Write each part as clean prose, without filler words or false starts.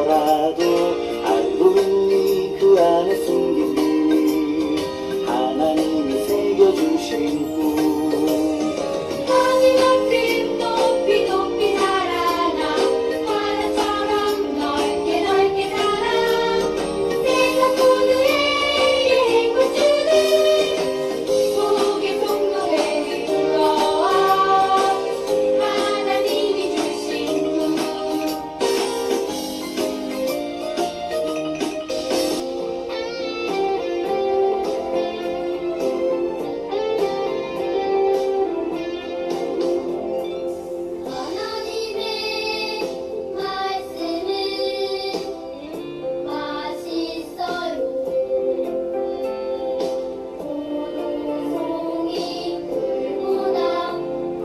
하더라도 알고 있니 그 안에 숨긴 비밀 하나님이 새겨주신 꿈. 하늘 높이 높이 높이 날아나 하늘처럼 넓게 넓게 살아 세상 모두에게 행복 주는 복의 통로에 불러와 하나님이 주신 꿈. 하나님의 말씀은 맛있어요. 오송이 꿀보다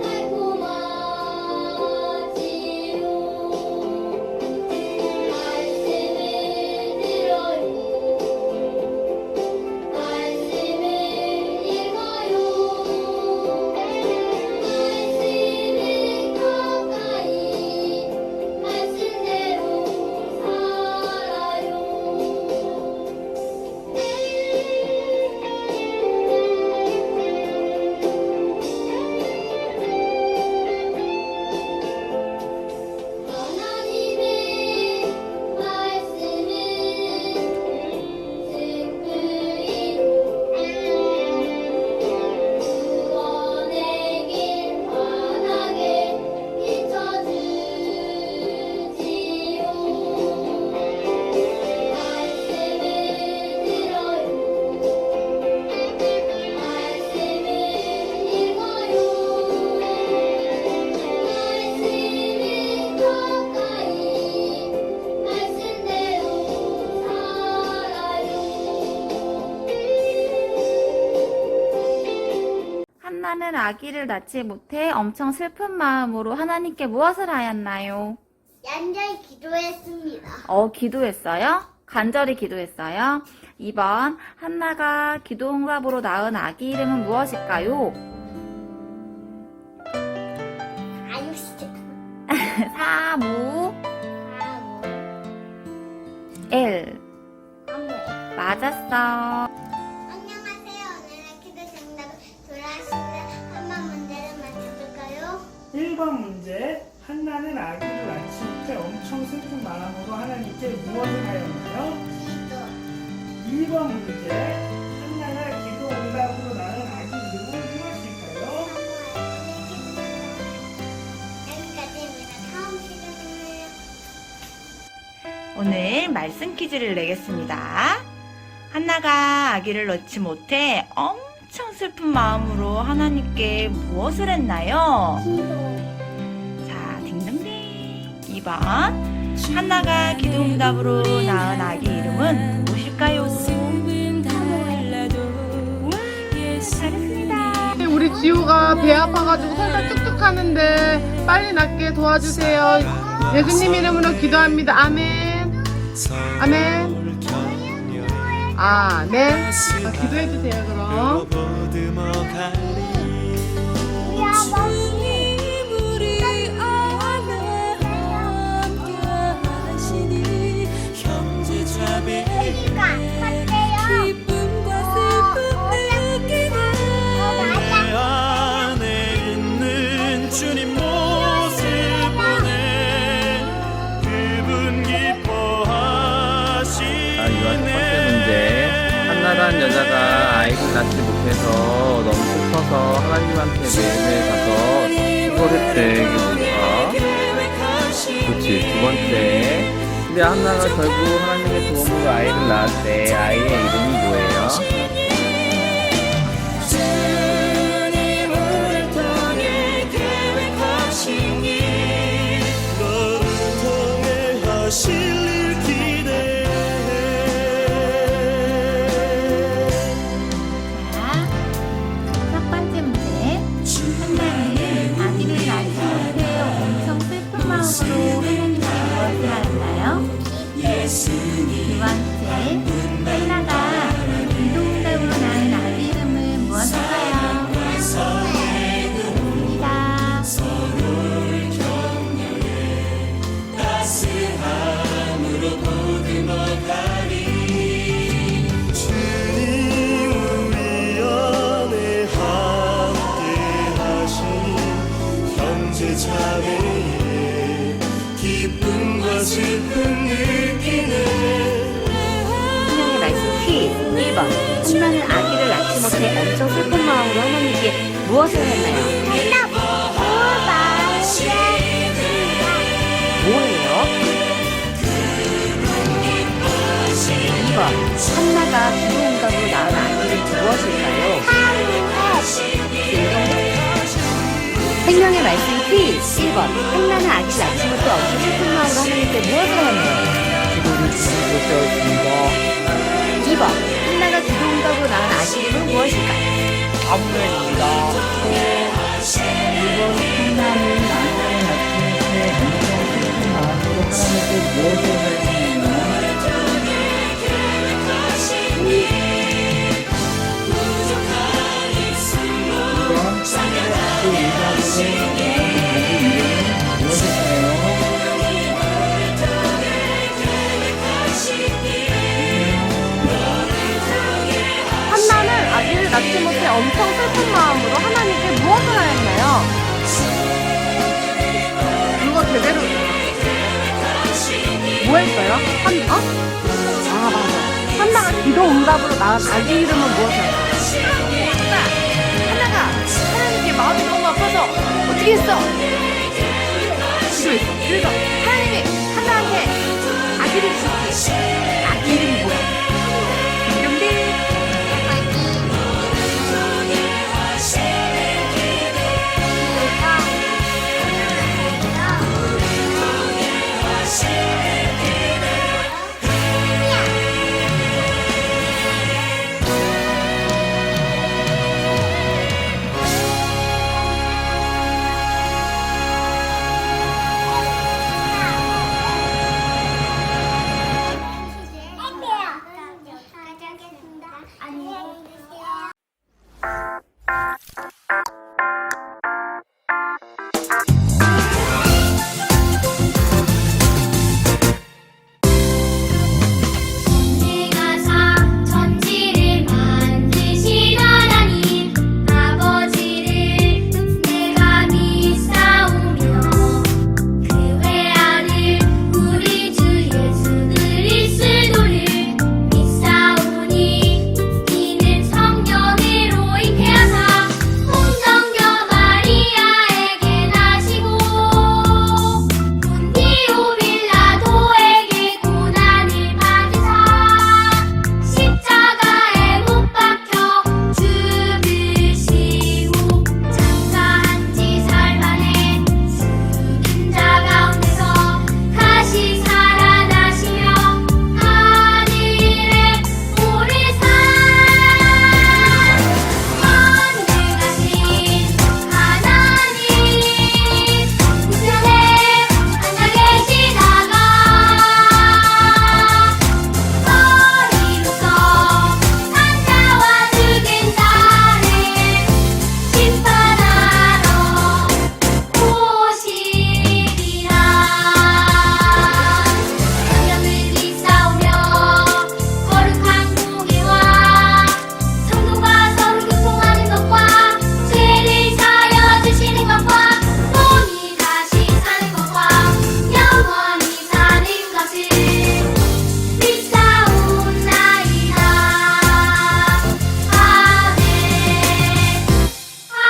달콤하지요. 말씀을 들어요. 말씀을 읽어요. 말씀을 가까이 말씀대로 살아요. 하나님의 말씀은 승부이로 구원의 길 환하게 비춰주지요. 말씀을 들어요. 말씀을 읽어요. 말씀을 가까이 말씀대로 살아요. 한나는 아기를 낳지 못해 엄청 슬픈 마음으로 하나님께 무엇을 하였나요? 얀전히 기도했습니다. 기도했어요? 간절히 기도했어요? 2번, 한나가 기도응답으로 낳은 아기 이름은 무엇일까요? 아유시죠. 사무엘. 맞았어. 안녕하세요. 오늘의 기도 정답을 돌아왔습니다. 한번 문제를 맞춰볼까요? 1번 문제. 한나는 아기를 낳지 못해 엄청 슬픈 마음으로 하나님께 무엇을 하였나요? 기도. 2번 문제. 한나가 기도 응답으로 낳은 아기 이름은 무엇일까요? 여기까지입니다. 다음 시간에는 오늘 말씀 퀴즈를 내겠습니다. 한나가 아기를 낳지 못해 엄청 슬픈 마음으로 하나님께 무엇을 했나요? 기도. 자, 딩동댕. 2번, 한나가 기도응답으로 낳은 아기 이름은 무엇일까요? 우와, 잘했습니다. 우리 지우가 배 아파가지고 살짝 뚝뚝 하는데 빨리 낫게 도와주세요. 예수님 이름으로 기도합니다. 아멘. 아멘. 네. 기도해주세요, 그럼. 주님 모습 보내 그분 기뻐하시네. 이와 첫 번째 문제. 한나라는 여자가 아이를 낳지 못해서 너무 슬퍼서 하나님한테 매일매일 가서 수고했대. 이게 뭔가? 그렇지. 두 번째. 근데 한나가 결국 하나님의 도움으로 아이를 낳았대. 아이의 이름이 뭐예요? 너를 통해 하실 일 기대해. 자, 첫 번째 문제. 한나는 아기를 낳지 못해 엄청 슬픈 마음으로 하나님께 무엇을 하였나요? 두 번째, 한나가 기도응답으로 낳은 아기 이름은 무엇일까요? 맞습니다. 슬픔 느끼네 성경의 말씀 퀴즈 1번 한나는 아기를 낳지 못해 엄청 슬픈 마음으로 하나님께 무엇을 했나요? 뭐예요? 2번 한나가 기도응답으로 낳은 아기는 무엇일까요? 생명의 말씀 퀴즈 1번 한나는 아기를 낳지 못해 엄청 슬픈 마음으로 하나님께 무엇을 했나요? 기도를 드리셨습니다. 2번 한나가 기도응답으로 낳은 아기 이름은 무엇일까요? 사무엘입니다. 1번 한나는 아기를 낳지 못해 엄청 슬픈 마음으로 하나님께 무엇을 하였나요? 2번 그 의자로 무엇일까요? 한나는 아기를 낳지 못해 엄청 슬픈 마음으로 하나님께 무엇을 하였나요? 그거 제대로 뭐 했어요? 아 맞아. 한나가 기도 응답으로 낳은 아기 이름은 무엇일까요? 한나가 하나님께 마음이 너무 아파서 어떻게 했어? 기도했어. 그래서 하나님이 한나한테 아기를 주셨지. 아기 이름이 뭐야? 딩동댕. 안녕히 계세요. 내가 천지를 만드신 하나님 아버지를 내가 믿사오며 그 외아들 우리 주 예수 그리스도를 믿사오니 이는 성령으로 잉태하사 홍성녀 마리아에게 나시고 본디오 빌라도에게 고난을 받으사 십자가에 못 박혀 죽으시고 장사한 지 사흘 만에 죽은 자 가운데서 다시 살아나시며 하늘에 오르사 만능하신 하나님 우편에 앉아 계시다가 머리로서 산자와 죽은 자를 심판하러 오시리라. 성령을 믿사오며 거룩한 공예와 성도가 서로 교통하는 것과 죄를 사하여 주시는 것과 몸이 다시 사는 것과 영원히 사는 것을 믿사옵나이다.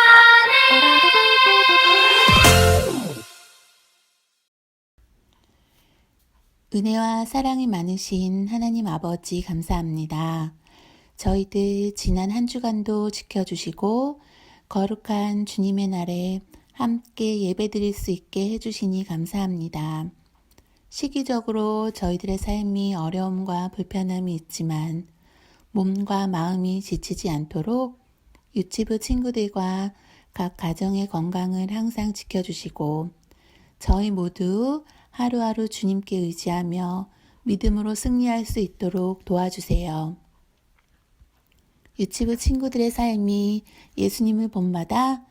아멘. 은혜와 사랑이 많으신 하나님 아버지 감사합니다. 저희들 지난 한 주간도 지켜주시고 거룩한 주님의 날에 함께 예배드릴 수 있게 해주시니 감사합니다. 시기적으로 저희들의 삶이 어려움과 불편함이 있지만 몸과 마음이 지치지 않도록 유치부 친구들과 각 가정의 건강을 항상 지켜주시고 저희 모두 하루하루 주님께 의지하며 믿음으로 승리할 수 있도록 도와주세요. 유치부 친구들의 삶이 예수님을 본받아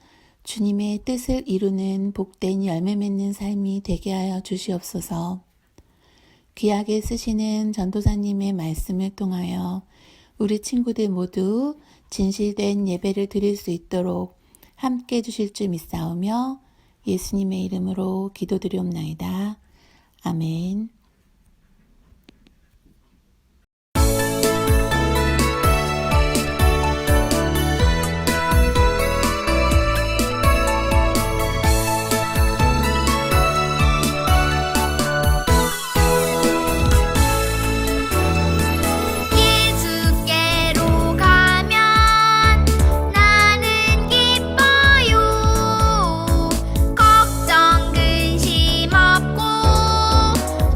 주님의 뜻을 이루는 복된 열매 맺는 삶이 되게 하여 주시옵소서. 귀하게 쓰시는 전도사님의 말씀을 통하여 우리 친구들 모두 진실된 예배를 드릴 수 있도록 함께 해주실 줄 믿사오며 예수님의 이름으로 기도드리옵나이다. 아멘. 예수께로 가면 나는 기뻐요. 걱정 근심 없고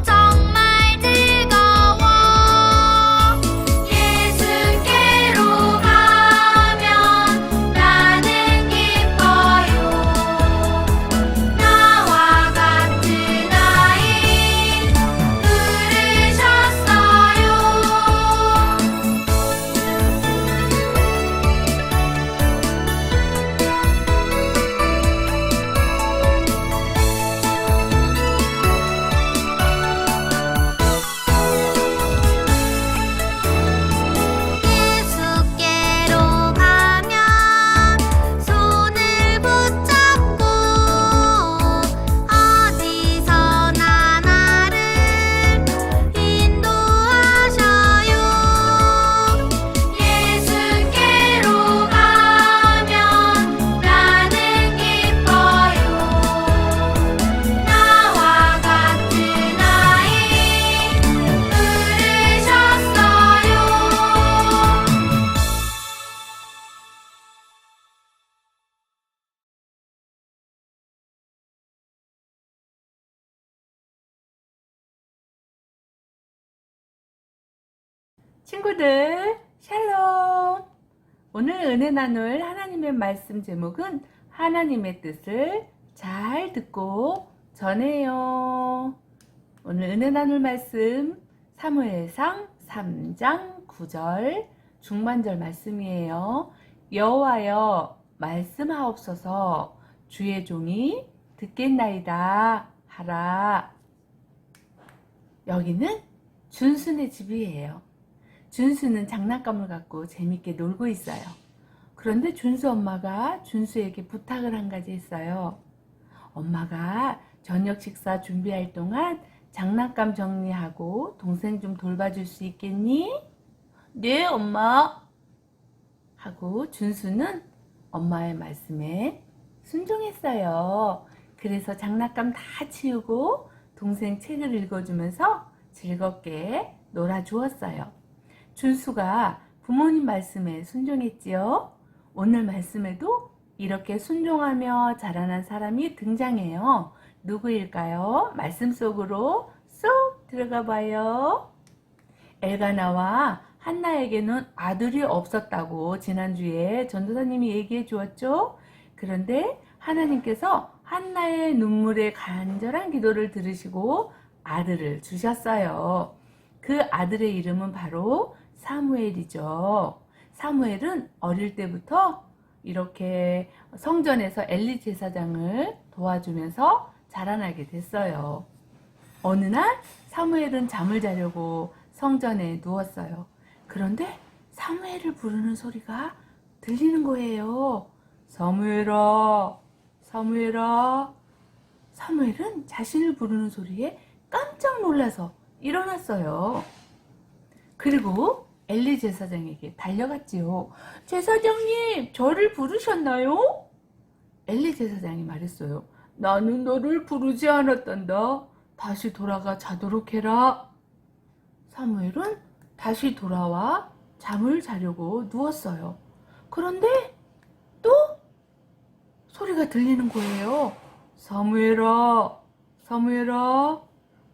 정말 즐거워. 예수께로 가면 나는 기뻐요. 나와 같은 아이 부르셨어요. 예수께로 가면 손을 붙잡고 어디서나 나를 인도하셔요. 예수께로 가면 나는 기뻐요. 나와 같은 아이 부르셨어요. 친구들, 샬롬! 오늘 은혜 나눌 하나님의 말씀 제목은 하나님의 뜻을 잘 듣고 전해요. 오늘 은혜 나눌 말씀 사무엘상 3장 9절 중반절 말씀이에요. 여호와여 말씀하옵소서 주의 종이 듣겠나이다 하라. 여기는 준순의 집이에요. 준수는 장난감을 갖고 재밌게 놀고 있어요. 그런데 준수 엄마가 준수에게 부탁을 한 가지 했어요. 엄마가 저녁 식사 준비할 동안 장난감 정리하고 동생 좀 돌봐줄 수 있겠니? 네, 엄마. 하고 준수는 엄마의 말씀에 순종했어요. 그래서 장난감 다 치우고 동생 책을 읽어주면서 즐겁게 놀아주었어요. 준수가 부모님 말씀에 순종했지요. 오늘 말씀에도 이렇게 순종하며 자라난 사람이 등장해요. 누구일까요? 말씀 속으로 쏙 들어가 봐요. 엘가나와 한나에게는 아들이 없었다고 지난주에 전도사님이 얘기해 주었죠. 그런데 하나님께서 한나의 눈물의 간절한 기도를 들으시고 아들을 주셨어요. 그 아들의 이름은 바로 사무엘이죠. 사무엘은 어릴 때부터 이렇게 성전에서 엘리 제사장을 도와주면서 자라나게 됐어요. 어느 날 사무엘은 잠을 자려고 성전에 누웠어요. 그런데 사무엘을 부르는 소리가 들리는 거예요. 사무엘아, 사무엘아. 사무엘은 자신을 부르는 소리에 깜짝 놀라서 일어났어요. 그리고 엘리 제사장에게 달려갔지요. 제사장님, 저를 부르셨나요? 엘리 제사장이 말했어요. 나는 너를 부르지 않았단다. 다시 돌아가 자도록 해라. 사무엘은 다시 돌아와 잠을 자려고 누웠어요. 그런데 또 소리가 들리는 거예요. 사무엘아, 사무엘아.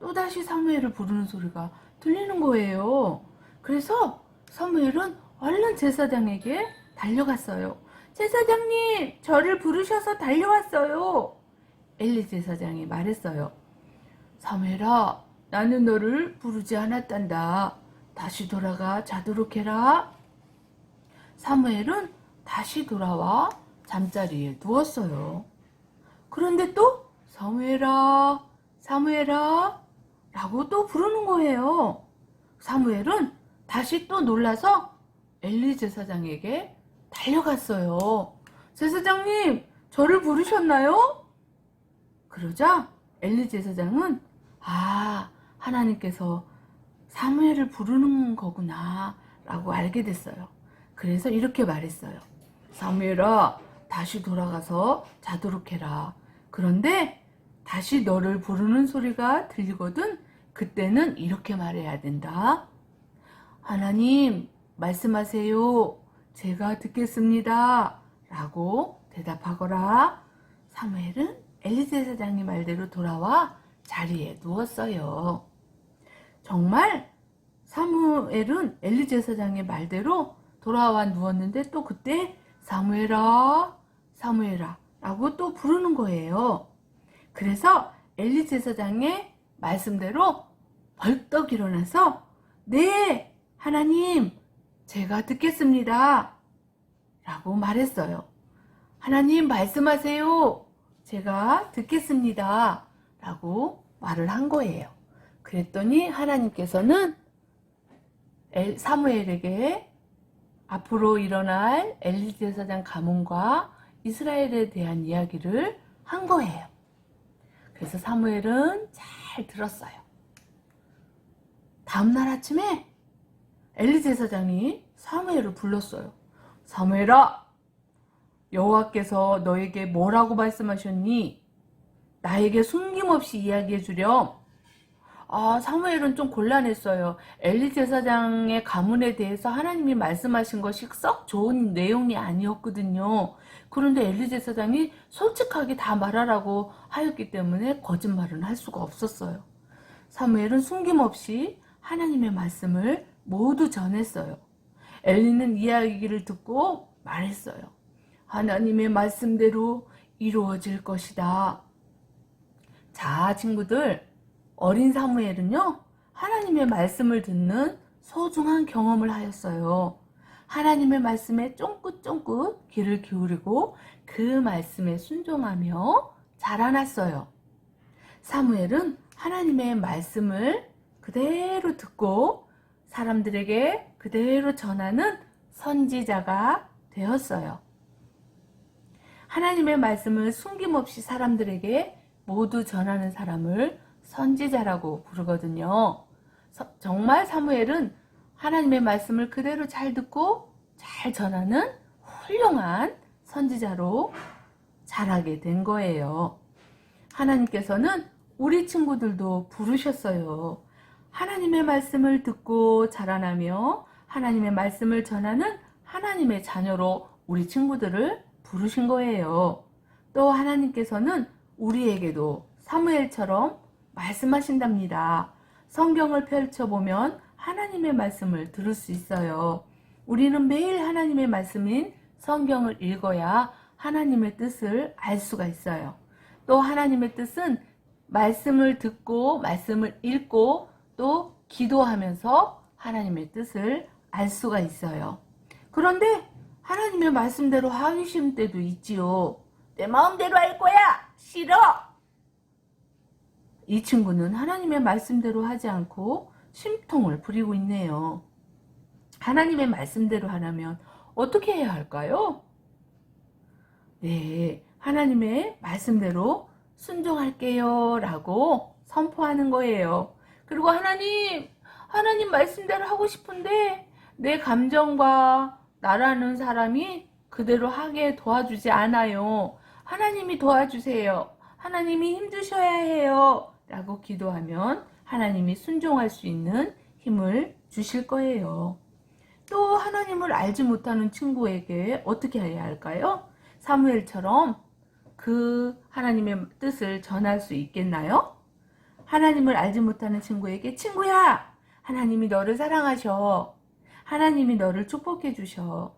또다시 사무엘을 부르는 소리가 들리는 거예요. 그래서 사무엘은 얼른 제사장에게 달려갔어요. 제사장님, 저를 부르셔서 달려왔어요. 엘리 제사장이 말했어요. 사무엘아, 나는 너를 부르지 않았단다. 다시 돌아가 자도록 해라. 사무엘은 다시 돌아와 잠자리에 누웠어요. 그런데 또 사무엘아, 사무엘아 라고 또 부르는 거예요. 사무엘은 다시 또 놀라서 엘리 제사장에게 달려갔어요. 제사장님, 저를 부르셨나요? 그러자 엘리 제사장은 아, 하나님께서 사무엘을 부르는 거구나 라고 알게 됐어요. 그래서 이렇게 말했어요. 사무엘아, 다시 돌아가서 자도록 해라. 그런데 다시 너를 부르는 소리가 들리거든 그때는 이렇게 말해야 된다. 하나님, 말씀하세요. 제가 듣겠습니다. 라고 대답하거라. 사무엘은 엘리 제사장의 말대로 돌아와 자리에 누웠어요. 정말 사무엘은 엘리 제사장의 말대로 돌아와 누웠는데 또 그때 사무엘아, 사무엘아 라고 또 부르는 거예요. 그래서 엘리 제사장의 말씀대로 벌떡 일어나서 네, 하나님, 제가 듣겠습니다. 라고 말했어요. 하나님 말씀하세요. 제가 듣겠습니다. 라고 말을 한 거예요. 그랬더니 하나님께서는 사무엘에게 앞으로 일어날 엘리 제사장 가문과 이스라엘에 대한 이야기를 한 거예요. 그래서 사무엘은 잘 들었어요. 다음날 아침에 엘리 제사장이 사무엘을 불렀어요. 사무엘아, 여호와께서 너에게 뭐라고 말씀하셨니? 나에게 숨김없이 이야기해 주렴. 사무엘은 좀 곤란했어요. 엘리 제사장의 가문에 대해서 하나님이 말씀하신 것이 썩 좋은 내용이 아니었거든요. 그런데 엘리 제사장이 솔직하게 다 말하라고 하였기 때문에 거짓말은 할 수가 없었어요. 사무엘은 숨김없이 하나님의 말씀을 모두 전했어요. 엘리는 이야기를 듣고 말했어요. 하나님의 말씀대로 이루어질 것이다. 자, 친구들, 어린 사무엘은요, 하나님의 말씀을 듣는 소중한 경험을 하였어요. 하나님의 말씀에 쫑긋쫑긋 귀를 기울이고 그 말씀에 순종하며 자라났어요. 사무엘은 하나님의 말씀을 그대로 듣고 사람들에게 그대로 전하는 선지자가 되었어요. 하나님의 말씀을 숨김없이 사람들에게 모두 전하는 사람을 선지자라고 부르거든요. 정말 사무엘은 하나님의 말씀을 그대로 잘 듣고 잘 전하는 훌륭한 선지자로 자라게 된 거예요. 하나님께서는 우리 친구들도 부르셨어요. 하나님의 말씀을 듣고 자라나며 하나님의 말씀을 전하는 하나님의 자녀로 우리 친구들을 부르신 거예요. 또 하나님께서는 우리에게도 사무엘처럼 말씀하신답니다. 성경을 펼쳐보면 하나님의 말씀을 들을 수 있어요. 우리는 매일 하나님의 말씀인 성경을 읽어야 하나님의 뜻을 알 수가 있어요. 또 하나님의 뜻은 말씀을 듣고 말씀을 읽고 또 기도하면서 하나님의 뜻을 알 수가 있어요. 그런데 하나님의 말씀대로 하기 싫은 때도 있지요. 내 마음대로 할 거야! 싫어! 이 친구는 하나님의 말씀대로 하지 않고 심통을 부리고 있네요. 하나님의 말씀대로 하려면 어떻게 해야 할까요? 네, 하나님의 말씀대로 순종할게요 라고 선포하는 거예요. 그리고 하나님 말씀대로 하고 싶은데 내 감정과 나라는 사람이 그대로 하게 도와주지 않아요. 하나님이 도와주세요. 하나님이 힘주셔야 해요. 라고 기도하면 하나님이 순종할 수 있는 힘을 주실 거예요. 또 하나님을 알지 못하는 친구에게 어떻게 해야 할까요? 사무엘처럼 그 하나님의 뜻을 전할 수 있겠나요? 하나님을 알지 못하는 친구에게 친구야, 하나님이 너를 사랑하셔. 하나님이 너를 축복해 주셔.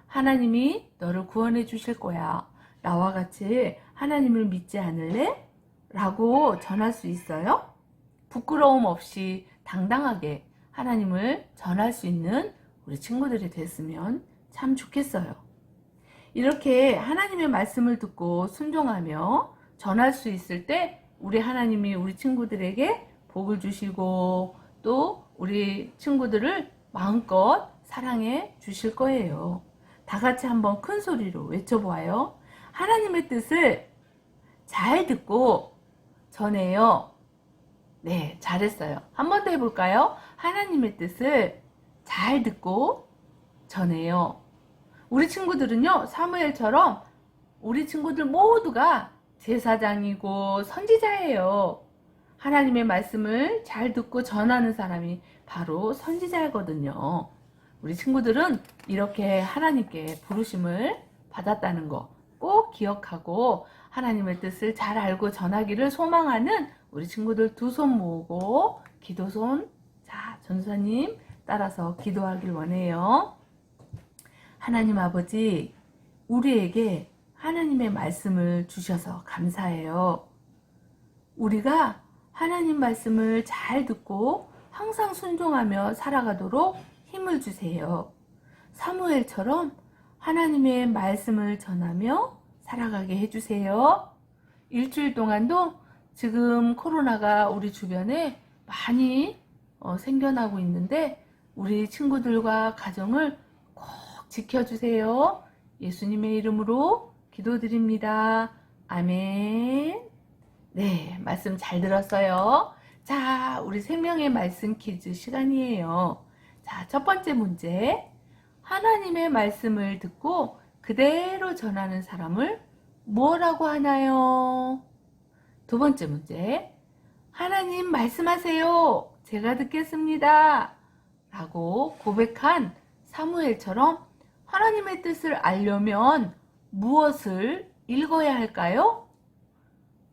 하나님이 너를 구원해 주실 거야. 나와 같이 하나님을 믿지 않을래? 라고 전할 수 있어요? 부끄러움 없이 당당하게 하나님을 전할 수 있는 우리 친구들이 됐으면 참 좋겠어요. 이렇게 하나님의 말씀을 듣고 순종하며 전할 수 있을 때 우리 하나님이 우리 친구들에게 복을 주시고 또 우리 친구들을 마음껏 사랑해 주실 거예요. 다 같이 한번 큰 소리로 외쳐보아요. 하나님의 뜻을 잘 듣고 전해요. 네, 잘했어요. 한 번 더 해볼까요? 하나님의 뜻을 잘 듣고 전해요. 우리 친구들은요, 사무엘처럼 우리 친구들 모두가 제사장이고 선지자예요. 하나님의 말씀을 잘 듣고 전하는 사람이 바로 선지자거든요. 우리 친구들은 이렇게 하나님께 부르심을 받았다는 거 꼭 기억하고 하나님의 뜻을 잘 알고 전하기를 소망하는 우리 친구들 두 손 모으고 기도손, 자, 전도사님 따라서 기도하길 원해요. 하나님 아버지, 우리에게 하나님의 말씀을 주셔서 감사해요. 우리가 하나님 말씀을 잘 듣고 항상 순종하며 살아가도록 힘을 주세요. 사무엘처럼 하나님의 말씀을 전하며 살아가게 해주세요. 일주일 동안도 지금 코로나가 우리 주변에 많이 생겨나고 있는데 우리 친구들과 가정을 꼭 지켜주세요. 예수님의 이름으로 기도드립니다. 아멘. 네, 말씀 잘 들었어요. 자, 우리 생명의 말씀 퀴즈 시간이에요. 자, 첫 번째 문제. 하나님의 말씀을 듣고 그대로 전하는 사람을 뭐라고 하나요? 두 번째 문제. 하나님 말씀하세요. 제가 듣겠습니다. 라고 고백한 사무엘처럼 하나님의 뜻을 알려면 무엇을 읽어야 할까요?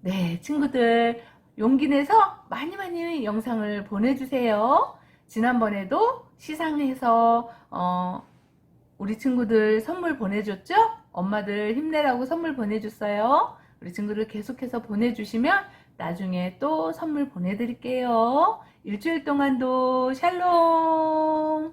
네, 친구들 용기 내서 많이 영상을 보내주세요. 지난번에도 시상해서 우리 친구들 선물 보내줬죠? 엄마들 힘내라고 선물 보내줬어요. 우리 친구들 계속해서 보내주시면 나중에 또 선물 보내드릴게요. 일주일 동안도 샬롬!